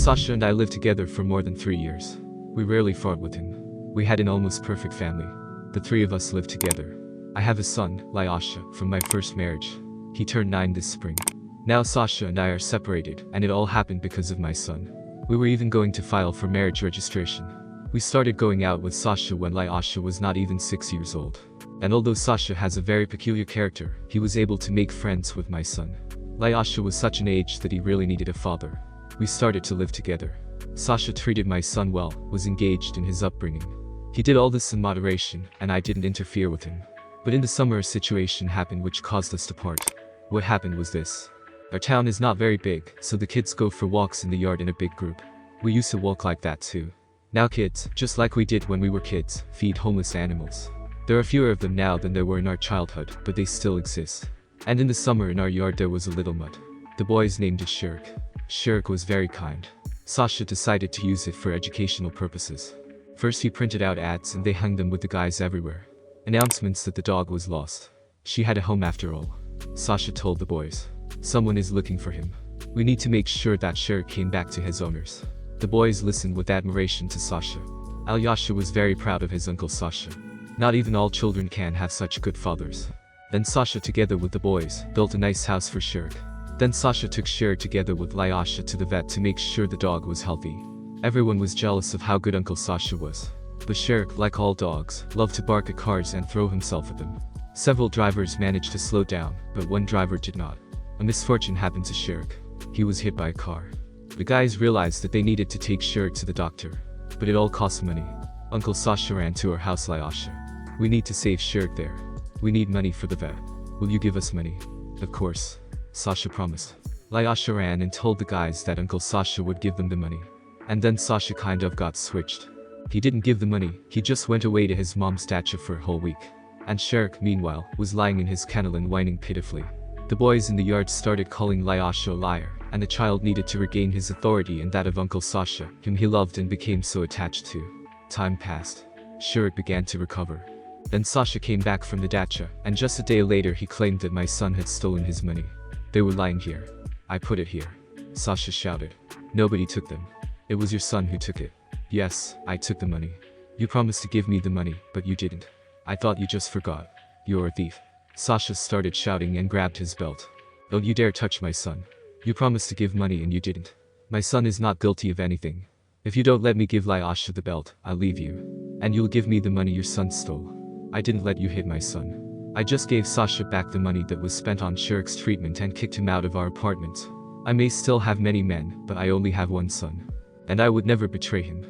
Sasha and I lived together for more than 3 years. We rarely fought with him. We had an almost perfect family. The three of us lived together. I have a son, Lyasha, from my first marriage. He turned 9 this spring. Now Sasha and I are separated, and it all happened because of my son. We were even going to file for marriage registration. We started going out with Sasha when Lyasha was not even 6 years old. And although Sasha has a very peculiar character, he was able to make friends with my son. Lyasha was such an age that he really needed a father. We started to live together. Sasha treated my son well, was engaged in his upbringing. He did all this in moderation, and I didn't interfere with him. But in the summer a situation happened which caused us to part. What happened was this. Our town is not very big, so the kids go for walks in the yard in a big group. We used to walk like that too. Now kids, just like we did when we were kids, feed homeless animals. There are fewer of them now than there were in our childhood, but they still exist. And in the summer in our yard there was a little mud. The boys named it Shirk. Shirk was very kind. Sasha decided to use it for educational purposes. First he printed out ads and they hung them with the guys everywhere. Announcements that the dog was lost. She had a home after all. Sasha told the boys. Someone is looking for him. We need to make sure that Shirk came back to his owners. The boys listened with admiration to Sasha. Alyosha was very proud of his uncle Sasha. Not even all children can have such good fathers. Then Sasha together with the boys built a nice house for Shirk. Then Sasha took Shirk together with Lyasha to the vet to make sure the dog was healthy. Everyone was jealous of how good Uncle Sasha was. But Shirk, like all dogs, loved to bark at cars and throw himself at them. Several drivers managed to slow down, but one driver did not. A misfortune happened to Shirk. He was hit by a car. The guys realized that they needed to take Shirk to the doctor. But it all cost money. Uncle Sasha ran to our house Lyasha. We need to save Shirk there. We need money for the vet. Will you give us money? Of course. Sasha promised. Lyasha ran and told the guys that Uncle Sasha would give them the money. And then Sasha kind of got switched. He didn't give the money, he just went away to his mom's dacha for a whole week. And Shirk, meanwhile, was lying in his kennel and whining pitifully. The boys in the yard started calling Lyasha a liar, and the child needed to regain his authority and that of Uncle Sasha, whom he loved and became so attached to. Time passed. Shirk began to recover. Then Sasha came back from the dacha, and just a day later he claimed that my son had stolen his money. They were lying here. I put it here. Sasha shouted. Nobody took them. It was your son who took it. Yes, I took the money. You promised to give me the money, but you didn't. I thought you just forgot. You're a thief. Sasha started shouting and grabbed his belt. Don't you dare touch my son. You promised to give money and you didn't. My son is not guilty of anything. If you don't let me give Lyasha the belt, I'll leave you. And you'll give me the money your son stole. I didn't let you hit my son. I just gave Sasha back the money that was spent on Shirk's treatment and kicked him out of our apartment. I may still have many men, but I only have one son. And I would never betray him.